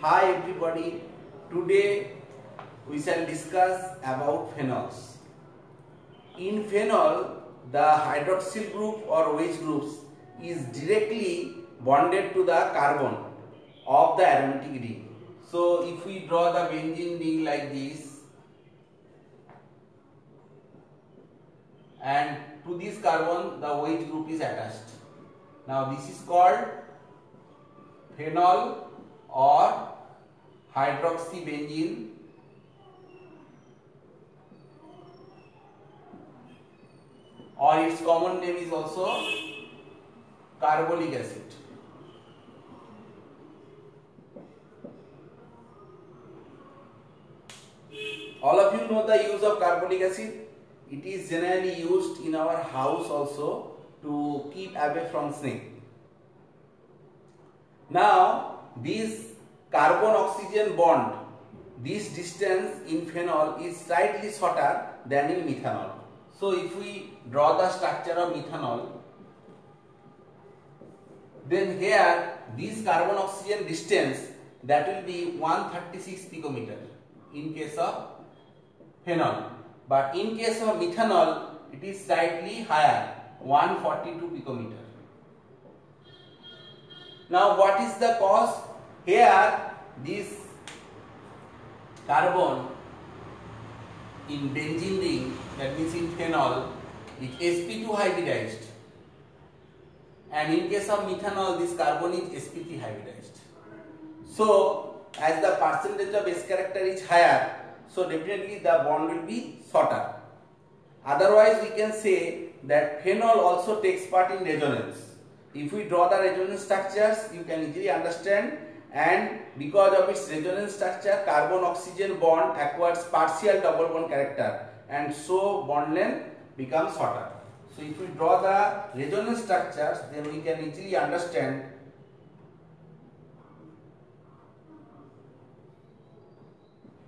Hi everybody, today we shall discuss about phenols. In phenol, the hydroxyl group or OH groups is directly bonded to the carbon of the aromatic ring. So if we draw the benzene ring like this, and to this carbon the OH group is attached. Now this is called phenol or hydroxybenzene, or its common name is also carbolic acid. All of you know the use of carbolic acid. It is generally used in our house also to keep away from snake. Now this carbon oxygen bond, this distance in phenol is slightly shorter than in methanol. So if we draw the structure of methanol, then here this carbon oxygen distance, that will be 136 picometer in case of phenol, but in case of methanol it is slightly higher, 142 picometer. Now what is the cause? Here this carbon in benzene ring, that means in phenol, is sp2 hybridized, and in case of methanol this carbon is sp3 hybridized. So as the percentage of S character is higher, so definitely the bond will be shorter. Otherwise we can say that phenol also takes part in resonance. If we draw the resonance structures, you can easily understand, and because of its resonance structure, carbon oxygen bond acquires partial double bond character, and so bond length becomes shorter. So if we draw the resonance structures, then we can easily understand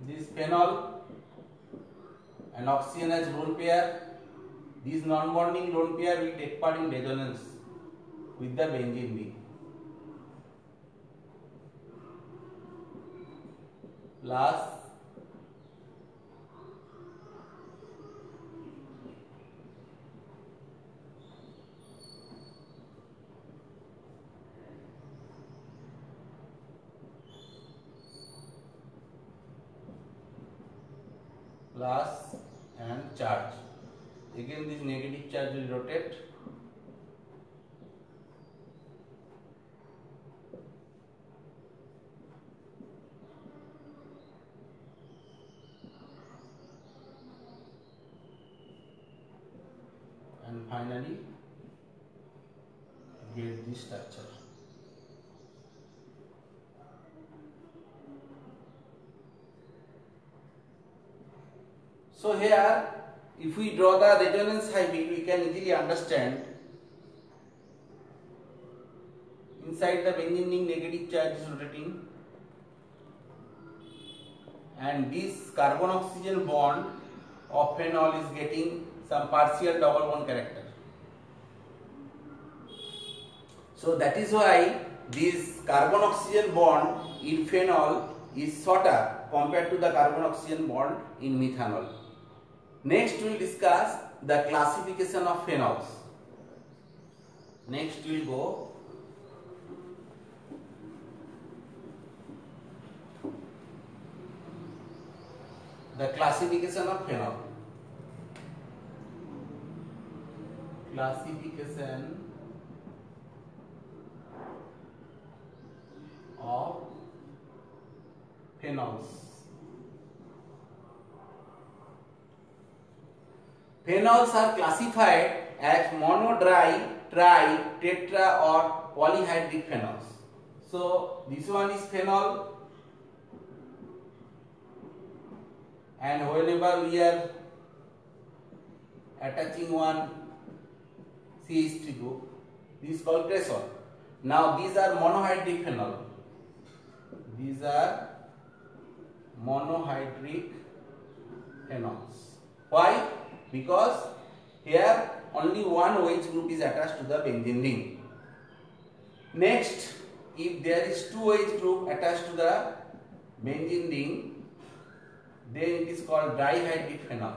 this phenol and oxygen as lone pair. This non-bonding lone pair will take part in resonance with the benzene ring. Plus and charge. Again this negative charge will rotate. And finally get this structure. So here if we draw the resonance hybrid, we can easily understand inside the benzene ring negative charge is rotating, and this carbon oxygen bond of phenol is getting some partial double bond character. So that is why this carbon oxygen bond in phenol is shorter compared to the carbon oxygen bond in methanol. Next we will discuss the classification of phenols. Next we will go the classification of phenol. Classification of phenols. Phenols are classified as mono, dry, tri, tetra or polyhydric phenols. So this one is phenol, and whenever we are attaching one CH3 group, this is called cresol. Now these are monohydric phenol. These are monohydric phenols. Why? Because here only one OH group is attached to the benzene ring. Next if there is two OH group attached to the benzene ring, then it is called dihydric phenol.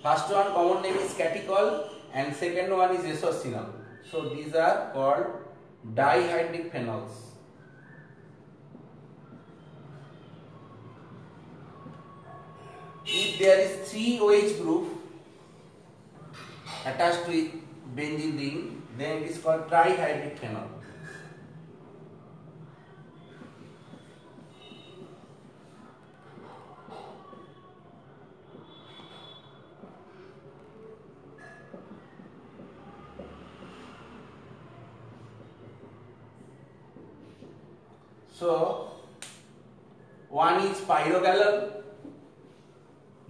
First one common name is catechol and second one is resorcinol. So these are called dihydric phenols. If there is three OH group attached to benzene ring, then it is called trihydric phenol. So one is pyrogallol,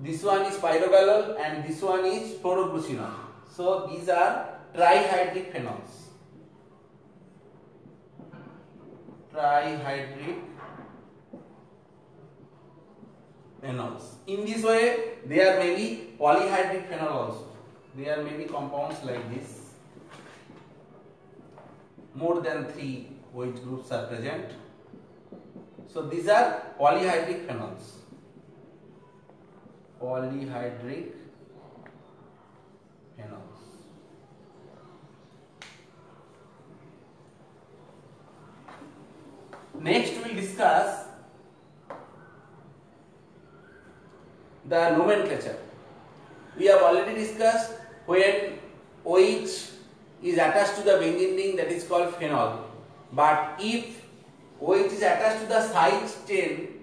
this one is pyrogallol, and this one is chloroglucinol. So these are trihydric phenols. Trihydric phenols. In this way, there may be polyhydric phenol also. There may be compounds like this. More than 3 OH groups are present. So these are polyhydric phenols. Polyhydric phenols. Next we will discuss the nomenclature. We have already discussed when OH is attached to the benzene ring, that is called phenol. But if OH is attached to the side chain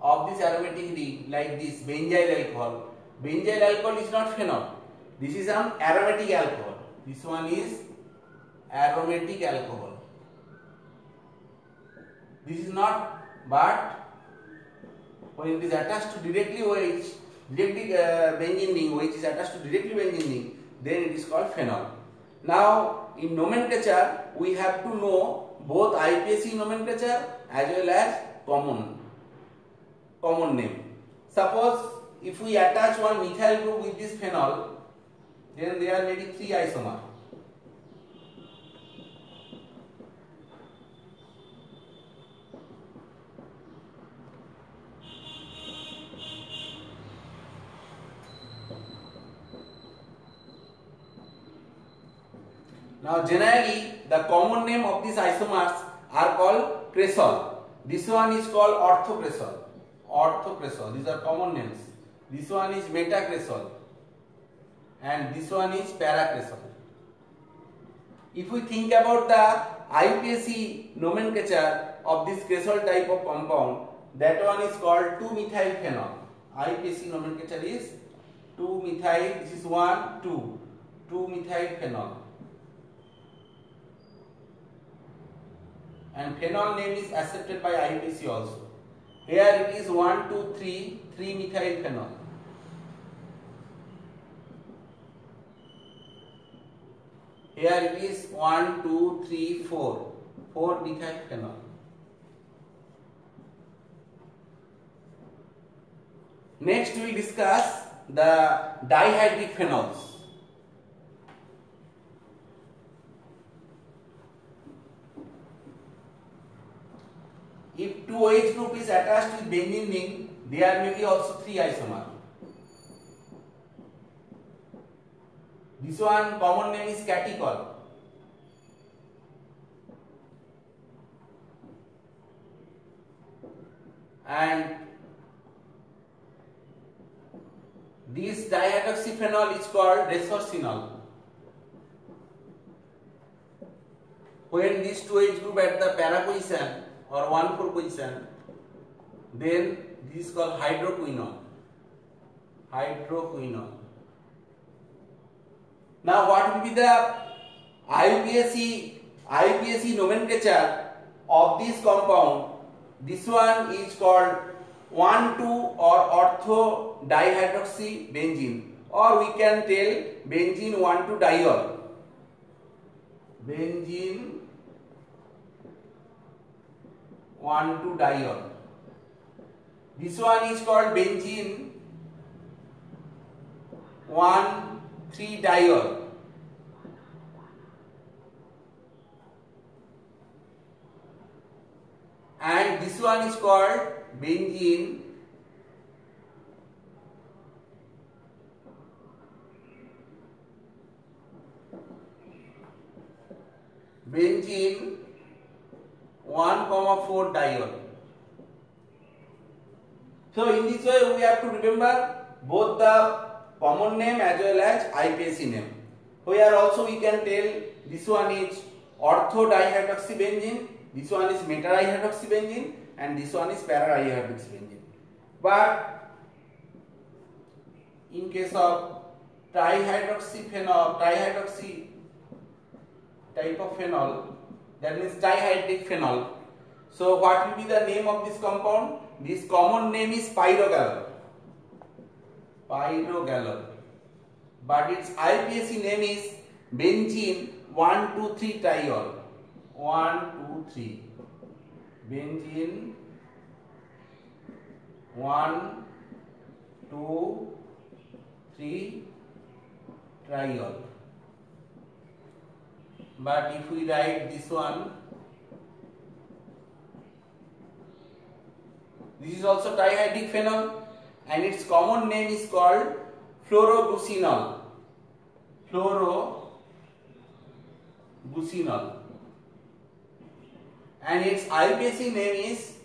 of this aromatic ring, like this benzyl alcohol. Benzyl alcohol is not phenol. This is an aromatic alcohol. This one is aromatic alcohol. This is not, but when it is attached to directly OH, benzene ring, OH is attached to directly benzene ring, then it is called phenol. Now, in nomenclature, we have to know both IPSC nomenclature as well as common name. Suppose if we attach one methyl group with this phenol, then there may be 3 isomers. Now generally the common name of these isomers are called cresol. This one is called orthocresol. Orthocresol. These are common names. This one is metacresol and this one is paracresol. If we think about the IPSC nomenclature of this cresol type of compound, that one is called 2-methylphenol. IPSC nomenclature is 2-methyl. This is 1, 2. 2-methylphenol. And phenol name is accepted by IPSC also. Here it is 1, 2, 3, 3-methylphenol. Here it is 1, 2, 3, 4, 4-methylphenol. Next we will discuss the dihydric phenols. If 2 OH group is attached with benzene ring, there may be also 3 isomers. This one common name is catechol. And this dihydroxyphenol is called resorcinol. When these 2 OH group at the para position or 1,4 position, then this is called hydroquinone. Hydroquinone. Now what will be the IPSC nomenclature of this compound? This one is called 1,2 or ortho dihydroxybenzene, or we can tell benzene 1,2-diol. Benzene 1,2-diol. This one is called benzene 1,3-diol. one is called benzene benzene 1,4 diol. So in this way we have to remember both the common name as well as IPSC name. Here also we can tell this one is ortho-dihydroxybenzene, this one is meta-dihydroxybenzene, and this one is para-dihydroxybenzene. But in case of trihydroxy type of phenol, that means dihydric phenol. So what will be the name of this compound? This common name is pyrogallol. But its IPSC name is benzene 1,2,3-triol. 1,2,3. Benzene 1,2,3-triol. But if we write this one, this is also trihydric phenol and its common name is called fluorobucinol. And its IPSC name is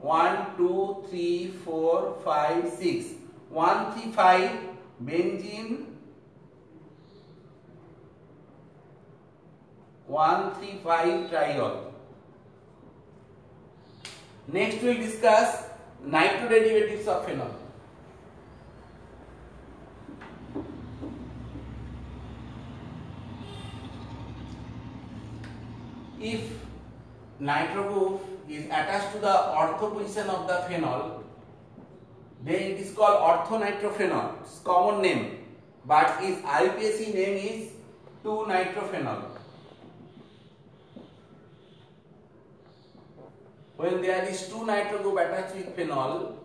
1, 2, 3, 4, 5, 6. 1,3,5 benzene 1,3,5-triol. Next we will discuss nitroderivatives of phenol. If nitro group is attached to the ortho position of the phenol, then it is called orthonitrophenol. It's common name, but its IPSC name is 2-nitrophenol. When there is 2 nitro group attached with phenol,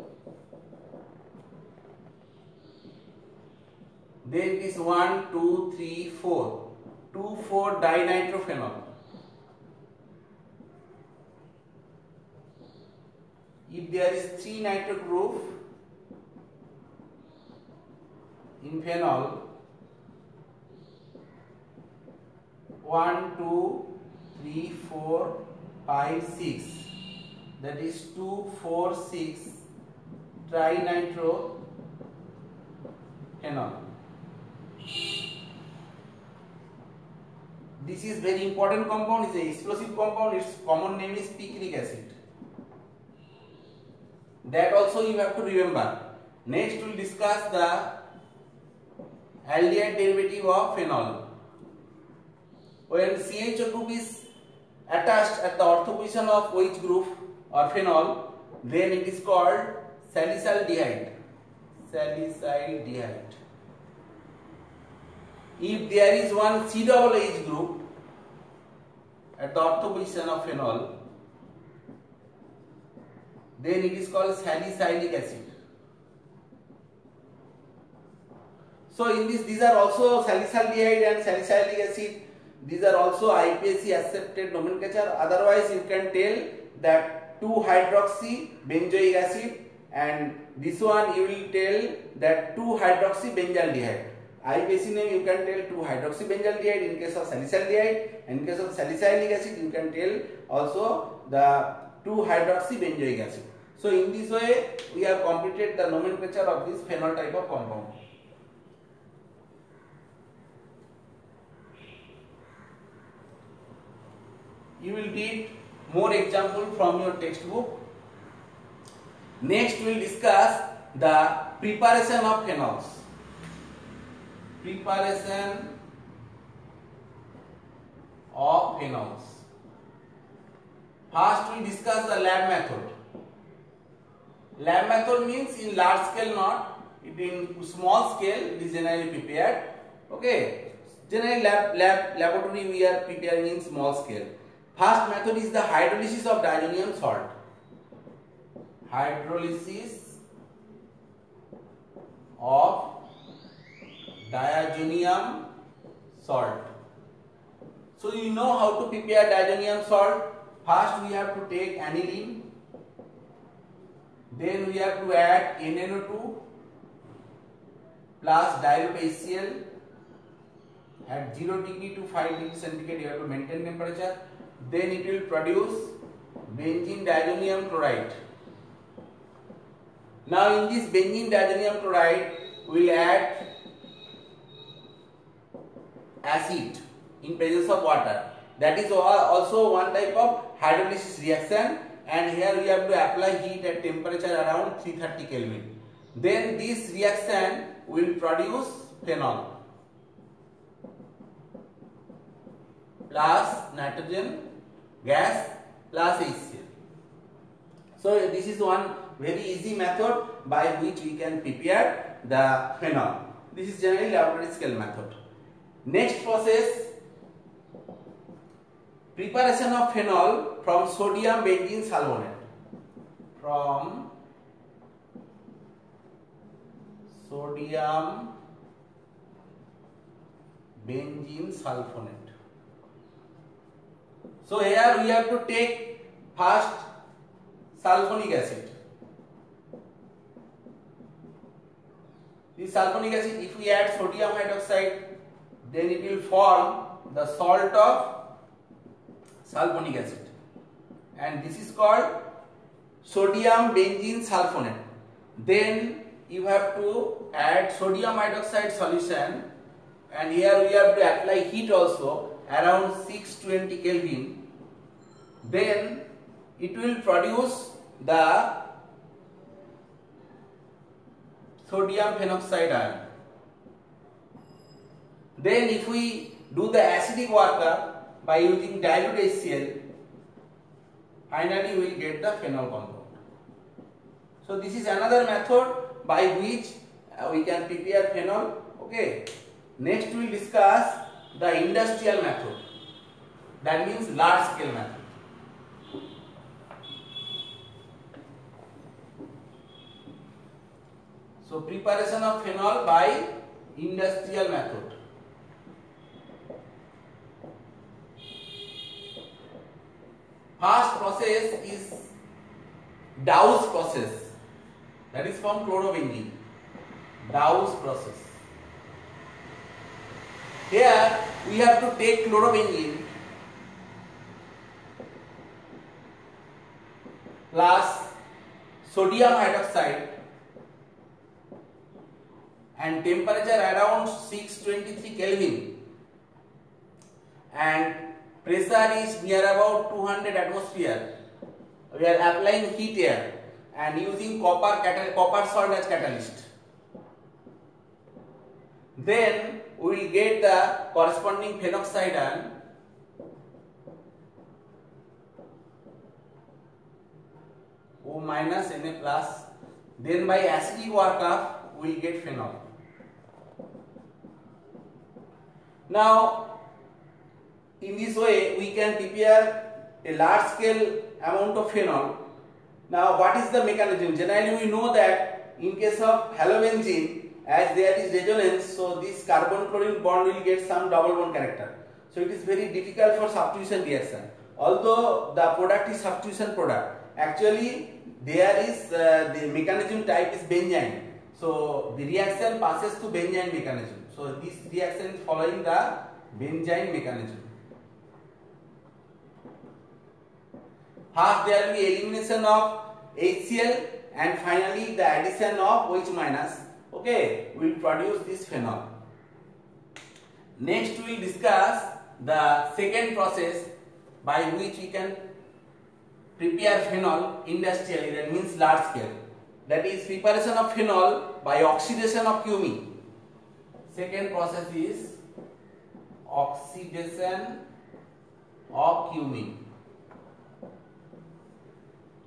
then it is 1, 2, 3, 4. 2,4-dinitrophenol. If there is 3 nitro group in phenol, 1, 2, 3, 4, 5, 6. That is 2, 4, 6 trinitrophenol. This is very important compound. It's an explosive compound. Its common name is picric acid. That also you have to remember. Next we will discuss the aldehyde derivative of phenol. When CHO group is attached at the ortho position of OH group or phenol, then it is called salicylaldehyde. Salicylaldehyde. If there is one COOH group at the ortho position of phenol, then it is called salicylic acid. So in this, these are also salicylaldehyde and salicylic acid. These are also IPSC accepted nomenclature. Otherwise, you can tell that 2-hydroxy-benzoic acid, and this one you will tell that 2-hydroxybenzaldehyde. IPSC name you can tell 2-hydroxybenzaldehyde in case of salicylaldehyde. In case of salicylic acid, you can tell also the 2-hydroxybenzoic acid. So in this way, we have completed the nomenclature of this phenol type of compound. You will read more example from your textbook. Next, we will discuss the preparation of phenols. Preparation of phenols. First, we discuss the lab method. Lab method means in large scale not, in small scale it is generally prepared. Okay, generally laboratory we are preparing in small scale. First method is the hydrolysis of diazonium salt. Hydrolysis of diazonium salt. So you know how to prepare diazonium salt. First we have to take aniline. Then we have to add NNO2 plus dilute HCl at 0 degree to 5 degree centigrade. You have to maintain temperature. Then it will produce benzene diazonium chloride. Now in this benzene diazonium chloride we will add acid in presence of water. That is also one type of hydrolysis reaction, and here we have to apply heat at temperature around 330 Kelvin. Then this reaction will produce phenol plus nitrogen gas plus HCl. So this is one very easy method by which we can prepare the phenol. This is generally laboratory scale method. Next process, preparation of phenol from sodium benzene sulfonate. From sodium benzene sulfonate. So here we have to take first sulfonic acid. This sulfonic acid, if we add sodium hydroxide, then it will form the salt of sulfonic acid, and this is called sodium benzene sulfonate. Then you have to add sodium hydroxide solution, and here we have to apply heat also around 620 Kelvin. Then it will produce the sodium phenoxide ion. Then if we do the acidic workup by using dilute HCl, finally we will get the phenol compound. So this is another method by which we can prepare phenol. Okay. Next we will discuss the industrial method. That means large scale method. So preparation of phenol by industrial method. First process is Dawes process, that is from chlorobenzene. Dawes process. Here we have to take chlorobenzene plus sodium hydroxide and temperature around 623 Kelvin, and pressure is near about 200 atmosphere. We are applying heat here and using copper salt as catalyst. Then we will get the corresponding phenoxide ion. O minus Na plus. Then by acidic workup we will get phenol. Now in this way we can prepare a large scale amount of phenol. Now what is the mechanism? Generally we know that in case of halobenzene, as there is resonance, so this carbon chlorine bond will get some double bond character. So it is very difficult for substitution reaction. Although the product is substitution product, actually there is the mechanism type is benzene. So the reaction passes to benzene mechanism. So this reaction is following the benzene mechanism. First there will be elimination of HCl and finally the addition of OH minus. Okay, we will produce this phenol. Next we will discuss the second process by which we can prepare phenol industrially, that means large scale. That is preparation of phenol by oxidation of cumene. Second process is oxidation of cumene.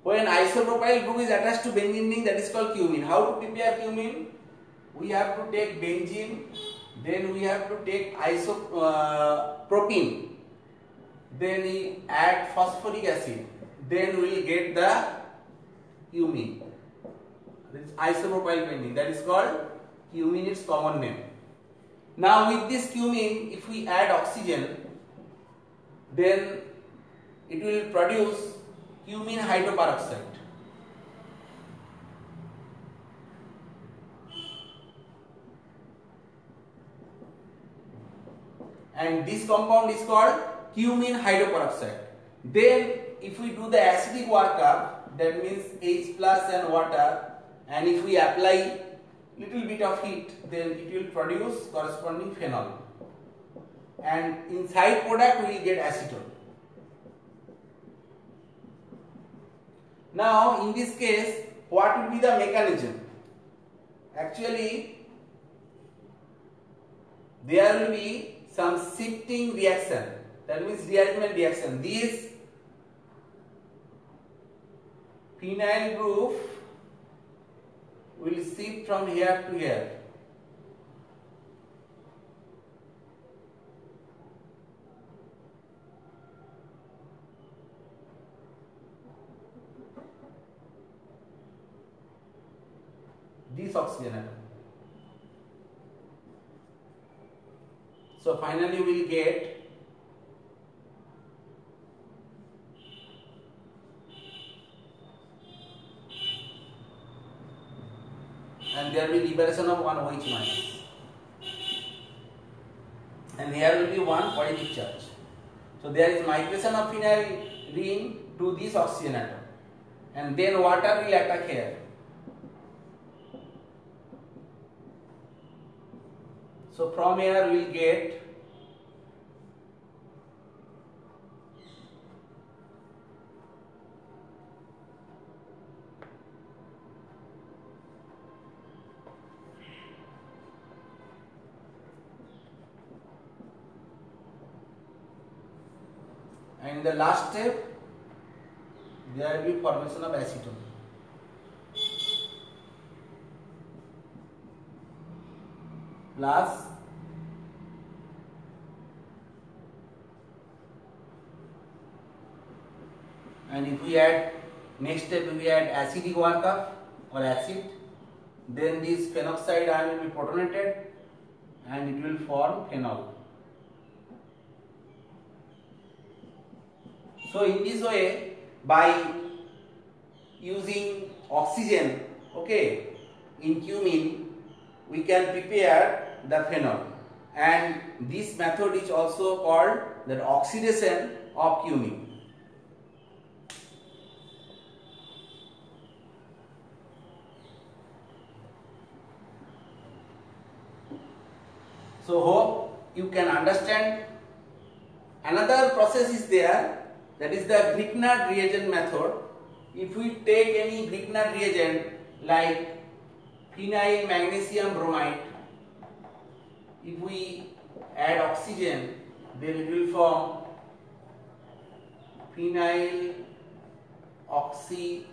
When isopropyl group is attached to benzene ring, that is called cumene. How to prepare cumene? We have to take benzene, then we have to take propene, then we add phosphoric acid, then we will get the cumene. This is isopropyl benzene, that is called cumene, its common name. Now with this cumene, if we add oxygen, then it will produce cumene hydroperoxide. and this compound is called cumene hydroperoxide. Then if we do the acidic workup, that means H plus and water, and if we apply little bit of heat, then it will produce corresponding phenol, and inside product we will get acetone. Now in this case, what will be the mechanism? Actually, there will be some shifting reaction, that means rearrangement reaction. This phenyl group will shift from here to here. This oxygen atom. So finally we will get and there will be liberation of one OH minus, and here will be one positive charge. So there is migration of phenyl ring to this oxygen atom, and then water will attack here. So from here we will get and in the last step there will be formation of acetone. Plus and if we add, next step we add acidic workup or acid, then this phenoxide ion will be protonated and it will form phenol. So in this way, by using oxygen, okay, in cumene, we can prepare the phenol, and this method is also called the oxidation of cumene. So hope you can understand. Another process is there, that is the Grignard reagent method. If we take any Grignard reagent like phenyl magnesium bromide, if we add oxygen, then it will form phenyl oxy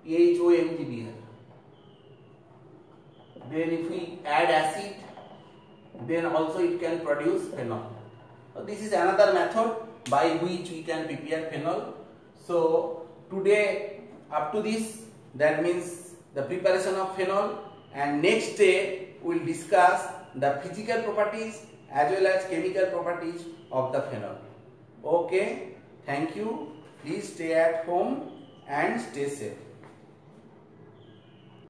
PHOMG here. Then if we add acid, then also it can produce phenol. So this is another method by which we can prepare phenol. So today up to this, that means the preparation of phenol, and next day we will discuss the physical properties as well as chemical properties of the phenol. Okay, thank you. Please stay at home and stay safe.